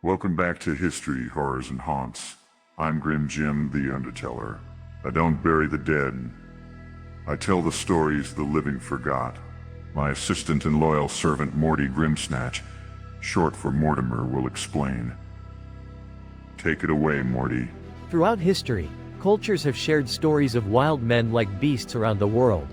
Welcome back to History, Horrors, and Haunts. I'm Grim Jim, the Underteller. I don't bury the dead. I tell the stories the living forgot. My assistant and loyal servant Morty Grimsnatch, short for Mortimer, will explain. Take it away, Morty. Throughout history, cultures have shared stories of wild men like beasts around the world.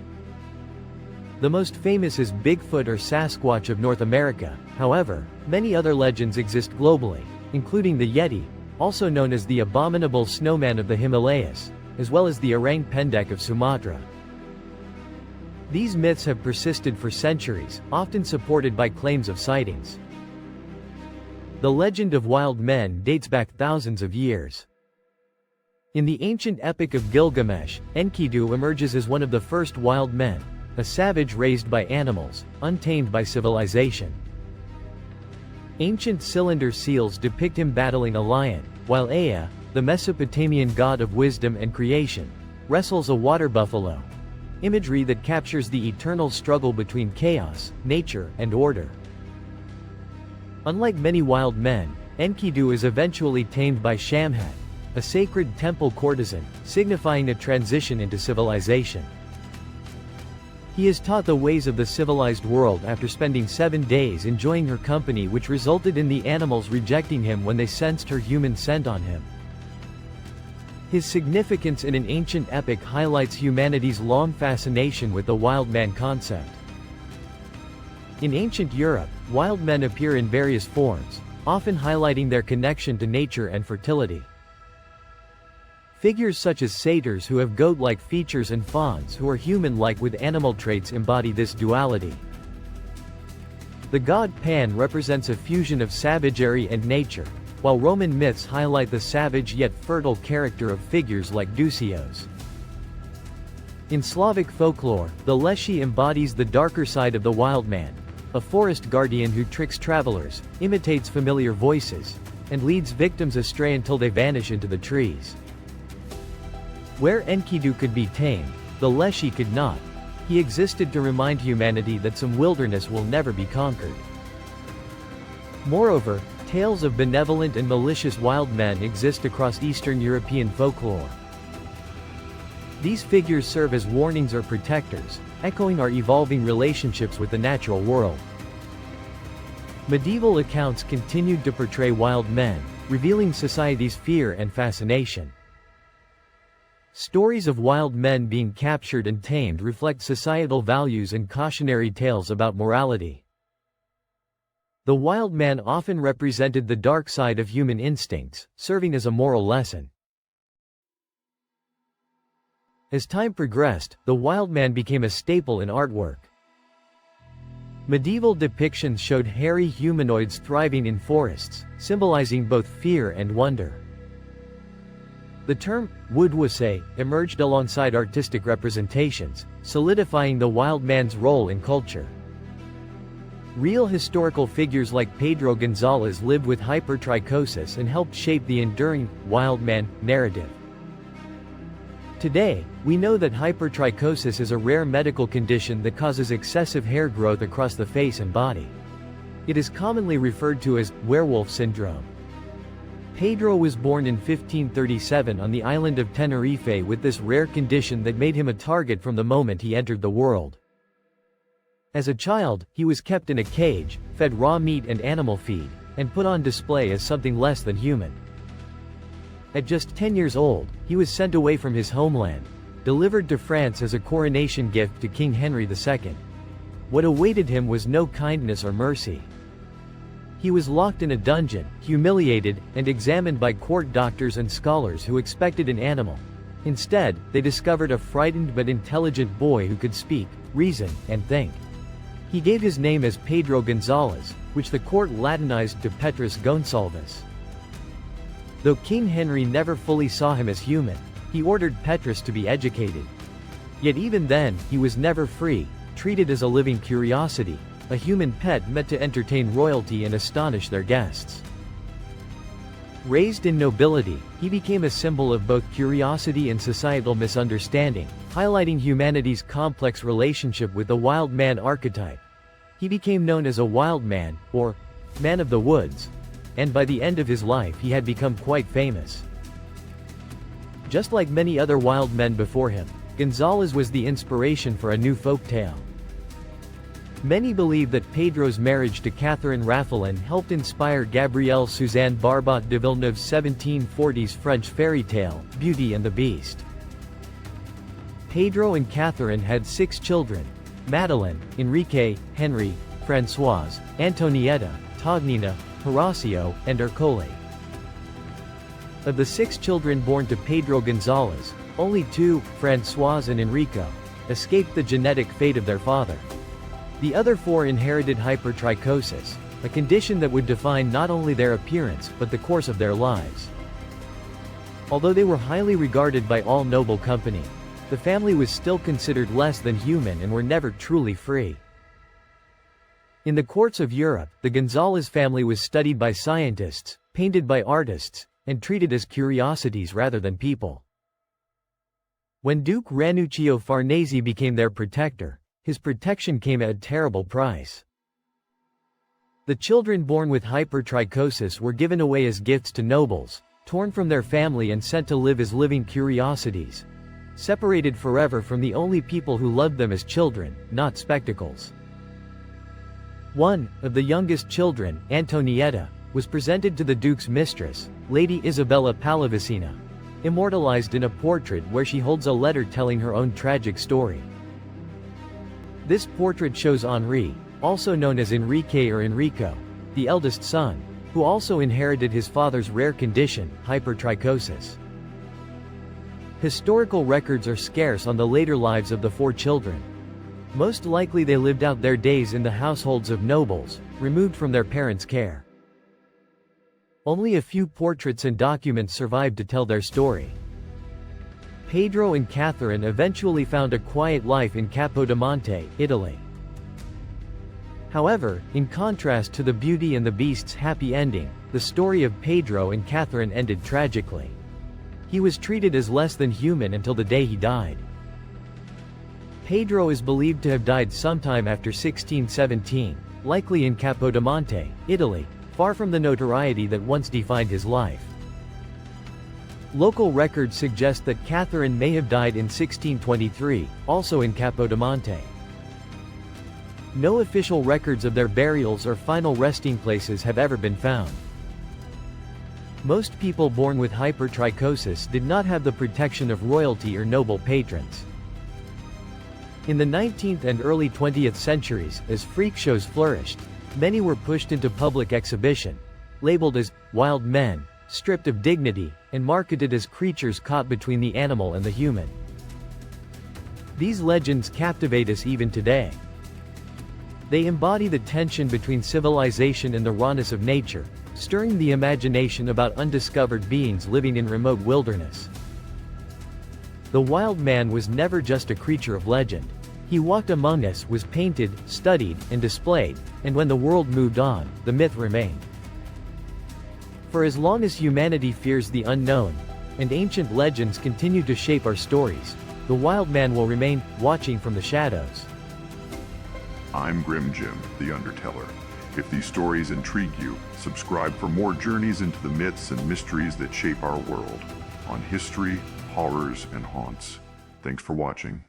The most famous is Bigfoot or Sasquatch of North America. However, many other legends exist globally, including the Yeti, also known as the abominable snowman of the Himalayas, as well as the Orang Pendek of Sumatra. These myths have persisted for centuries, often supported by claims of sightings. The legend of wild men dates back thousands of years. In the ancient Epic of Gilgamesh, Enkidu emerges as one of the first wild men, a savage raised by animals, untamed by civilization. Ancient cylinder seals depict him battling a lion, while Ea, the Mesopotamian god of wisdom and creation, wrestles a water buffalo. Imagery that captures the eternal struggle between chaos, nature, and order. Unlike many wild men, Enkidu is eventually tamed by Shamhat, a sacred temple courtesan, signifying a transition into civilization. He is taught the ways of the civilized world after spending 7 days enjoying her company, which resulted in the animals rejecting him when they sensed her human scent on him. His significance in an ancient epic highlights humanity's long fascination with the wild man concept. In ancient Europe, wild men appear in various forms, often highlighting their connection to nature and fertility. Figures such as satyrs who have goat-like features and fauns who are human-like with animal traits embody this duality. The god Pan represents a fusion of savagery and nature, while Roman myths highlight the savage yet fertile character of figures like Dusios. In Slavic folklore, the Leshy embodies the darker side of the wild man, a forest guardian who tricks travelers, imitates familiar voices, and leads victims astray until they vanish into the trees. Where Enkidu could be tamed, the Leshy could not. He existed to remind humanity that some wilderness will never be conquered. Moreover, tales of benevolent and malicious wild men exist across Eastern European folklore. These figures serve as warnings or protectors, echoing our evolving relationships with the natural world. Medieval accounts continued to portray wild men, revealing society's fear and fascination. Stories of wild men being captured and tamed reflect societal values and cautionary tales about morality. The wild man often represented the dark side of human instincts, serving as a moral lesson. As time progressed, the wild man became a staple in artwork. Medieval depictions showed hairy humanoids thriving in forests, symbolizing both fear and wonder. The term, woodwose, emerged alongside artistic representations, solidifying the wild man's role in culture. Real historical figures like Pedro González lived with hypertrichosis and helped shape the enduring, wild man, narrative. Today, we know that hypertrichosis is a rare medical condition that causes excessive hair growth across the face and body. It is commonly referred to as werewolf syndrome. Pedro was born in 1537 on the island of Tenerife with this rare condition that made him a target from the moment he entered the world. As a child, he was kept in a cage, fed raw meat and animal feed, and put on display as something less than human. At just 10 years old, he was sent away from his homeland, delivered to France as a coronation gift to King Henry II. What awaited him was no kindness or mercy. He was locked in a dungeon, humiliated, and examined by court doctors and scholars who expected an animal. Instead, they discovered a frightened but intelligent boy who could speak, reason, and think. He gave his name as Pedro González, which the court Latinized to Petrus Gonsalvus. Though King Henry never fully saw him as human, he ordered Petrus to be educated. Yet even then, he was never free, treated as a living curiosity, a human pet meant to entertain royalty and astonish their guests. Raised in nobility, he became a symbol of both curiosity and societal misunderstanding, highlighting humanity's complex relationship with the wild man archetype. He became known as a wild man, or man of the woods, and by the end of his life he had become quite famous. Just like many other wild men before him, González was the inspiration for a new folk tale. Many believe that Pedro's marriage to Catherine Raffelin helped inspire Gabrielle Suzanne Barbot de Villeneuve's 1740s French fairy tale, Beauty and the Beast. Pedro and Catherine had 6 children: Madeleine, Enrique, Henry, Françoise, Antonietta, Tognina, Horacio, and Ercole. Of the 6 children born to Pedro González, only 2, Françoise and Enrico, escaped the genetic fate of their father. The other 4 inherited hypertrichosis, a condition that would define not only their appearance but the course of their lives. Although they were highly regarded by all noble company, the family was still considered less than human and were never truly free. In the courts of Europe, the González family was studied by scientists, painted by artists, and treated as curiosities rather than people. When Duke Ranuccio Farnese became their protector, his protection came at a terrible price. The children born with hypertrichosis were given away as gifts to nobles, torn from their family and sent to live as living curiosities, separated forever from the only people who loved them as children, not spectacles. One of the youngest children, Antonietta, was presented to the Duke's mistress, Lady Isabella Pallavicina, immortalized in a portrait where she holds a letter telling her own tragic story. This portrait shows Henri, also known as Enrique or Enrico, the eldest son, who also inherited his father's rare condition, hypertrichosis. Historical records are scarce on the later lives of the 4 children. Most likely they lived out their days in the households of nobles, removed from their parents' care. Only a few portraits and documents survived to tell their story. Pedro and Catherine eventually found a quiet life in Capodimonte, Italy. However, in contrast to the Beauty and the Beast's happy ending, the story of Pedro and Catherine ended tragically. He was treated as less than human until the day he died. Pedro is believed to have died sometime after 1617, likely in Capodimonte, Italy, far from the notoriety that once defined his life. Local records suggest that Catherine may have died in 1623, also in Capodimonte. No official records of their burials or final resting places have ever been found. Most people born with hypertrichosis did not have the protection of royalty or noble patrons. In the 19th and early 20th centuries, as freak shows flourished, many were pushed into public exhibition, labeled as wild men, stripped of dignity, and marketed as creatures caught between the animal and the human. These legends captivate us even today. They embody the tension between civilization and the rawness of nature, stirring the imagination about undiscovered beings living in remote wilderness. The wild man was never just a creature of legend. He walked among us, was painted, studied, and displayed, and when the world moved on, the myth remained. For as long as humanity fears the unknown, and ancient legends continue to shape our stories, the wild man will remain, watching from the shadows. I'm Grim Jim, the Underteller. If these stories intrigue you, subscribe for more journeys into the myths and mysteries that shape our world, on history, horrors, and haunts. Thanks for watching.